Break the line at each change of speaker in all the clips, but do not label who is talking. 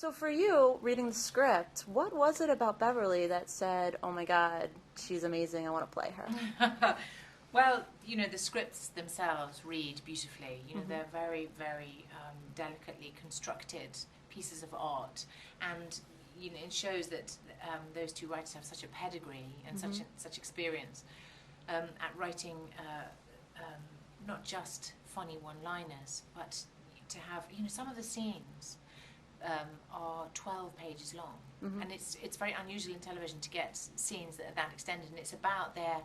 So for you, reading the script, what was it about Beverly that said, oh my God, she's amazing, I want to play her?
Well, the scripts themselves read beautifully. They're very, very delicately constructed pieces of art. And, it shows that those two writers have such a pedigree and such experience at writing not just funny one-liners, but to have, some of the scenes are 12 pages long. And it's very unusual in television to get scenes that are that extended, and it's about their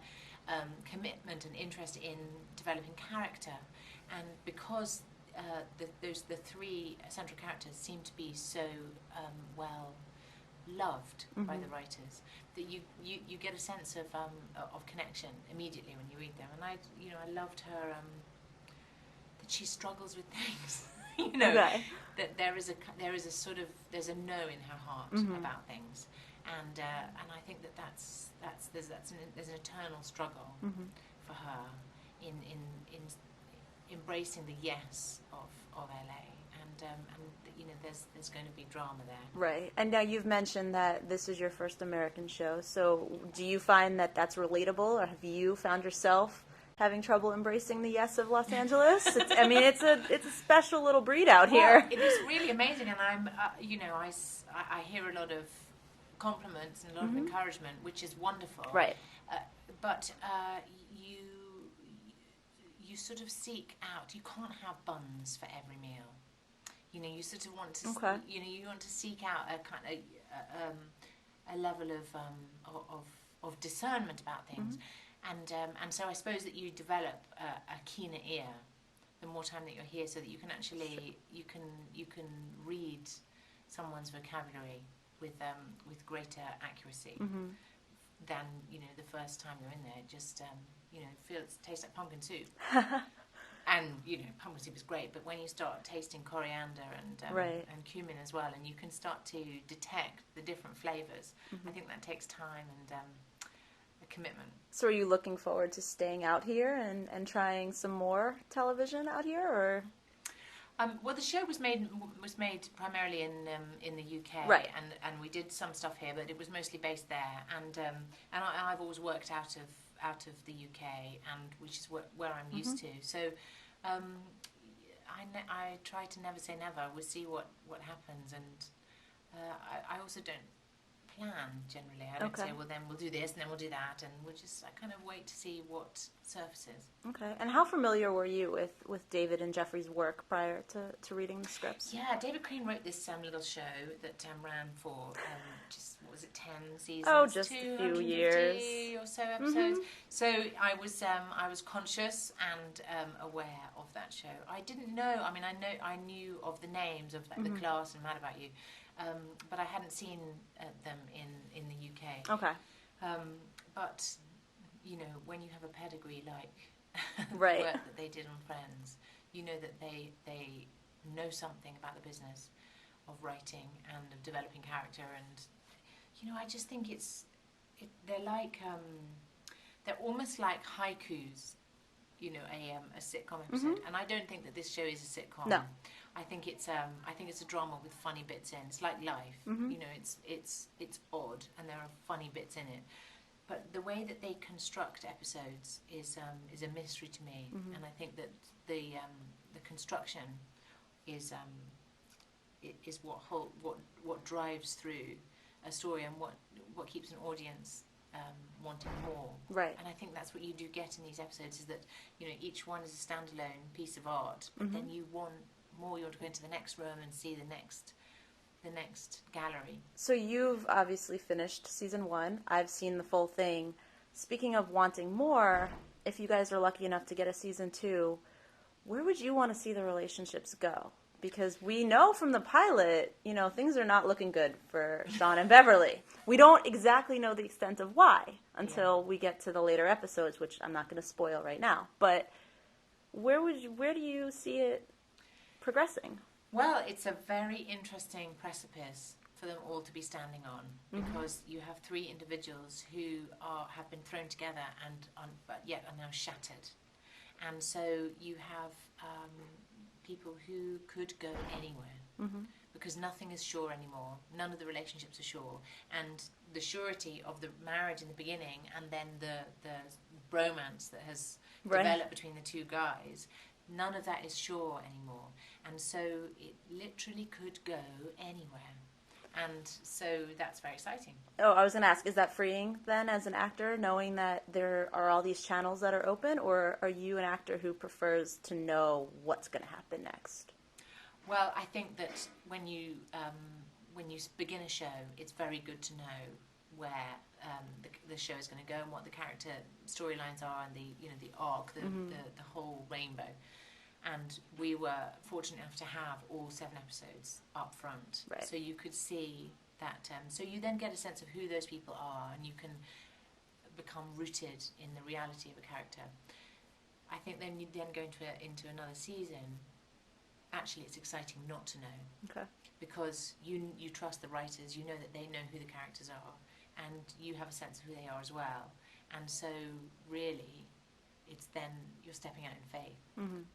commitment and interest in developing character. And because the three central characters seem to be so well loved by the writers, that you get a sense of connection immediately when you read them. And I loved her that she struggles with things.
Okay.
That there is a sort of, there's a no in her heart about things, and I think there's an eternal struggle for her in embracing the yes of LA, and there's going to be drama there.
Right. And now you've mentioned that this is your first American show, so do you find that that's relatable, or have you found yourself having trouble embracing the yes of Los Angeles? It's a special little breed out here.
It is really amazing, and I'm I hear a lot of compliments and a lot of encouragement, which is wonderful.
Right.
But you sort of seek out. You can't have buns for every meal. You sort of want to.
Okay.
You want to seek out a kind of a level of discernment about things. And so I suppose that you develop a keener ear the more time that you're here, so that you can actually you can read someone's vocabulary with greater accuracy than the first time you're in there. It just tastes like pumpkin soup. And pumpkin soup is great, but when you start tasting coriander and cumin as well, and you can start to detect the different flavors, I think that takes time and commitment.
So are you looking forward to staying out here and trying some more television out here, or?
Well, the show was made primarily in the UK,
right?
And we did some stuff here, but it was mostly based there. And I've always worked out of the UK, and which is where I'm used to. So I try to never say never. We'll see what happens, and I also don't plan generally. I don't say, well, then we'll do this and then we'll do that, and I kind of wait to see what surfaces.
Okay. And how familiar were you with David and Jeffrey's work prior to reading the scripts?
Yeah, David Crane wrote this little show that ran for what was it, 10 seasons?
Oh, just a few years
or so episodes. So I was conscious and aware of that show. I didn't know. I mean, I knew of the names of the Class and Mad About You. But I hadn't seen them in the UK.
Okay.
But when you have a pedigree like the
right.
work that they did on Friends, you know that they know something about the business of writing and of developing character, and I just think they're like they're almost like haikus. A sitcom episode, and I don't think that this show is a sitcom.
No.
I think it's a drama with funny bits in. It's like life. It's odd, and there are funny bits in it. But the way that they construct episodes is a mystery to me, and I think that the construction is what drives through a story, and what keeps an audience wanting more.
Right.
And I think that's what you do get in these episodes, is that each one is a standalone piece of art, but then you want more. You want to go into the next room and see the next gallery.
So you've obviously finished season 1. I've seen the full thing. Speaking of wanting more, if you guys are lucky enough to get a season 2, where would you want to see the relationships go? Because we know from the pilot, things are not looking good for Sean and Beverly. We don't exactly know the extent of why until we get to the later episodes, which I'm not going to spoil right now. But where do you see it progressing?
Well, it's a very interesting precipice for them all to be standing on, because you have 3 individuals who have been thrown together but yet are now shattered. And so you have people who could go anywhere because nothing is sure anymore. None of the relationships are sure, and the surety of the marriage in the beginning, and then the bromance that has developed between the two guys, none of that is sure anymore, and so it literally could go anywhere. And so that's very exciting.
Oh, I was going to ask, is that freeing then as an actor, knowing that there are all these channels that are open, or are you an actor who prefers to know what's going to happen next?
Well, I think that when you begin a show, it's very good to know where the show is going to go and what the character storylines are, and the arc, the whole rainbow. And we were fortunate enough to have all 7 episodes up front, so you could see that. So you then get a sense of who those people are, and you can become rooted in the reality of a character. I think then you then go into another season. Actually, it's exciting not to know, because you trust the writers. You know that they know who the characters are, and you have a sense of who they are as well. And so, really, it's then you're stepping out in faith.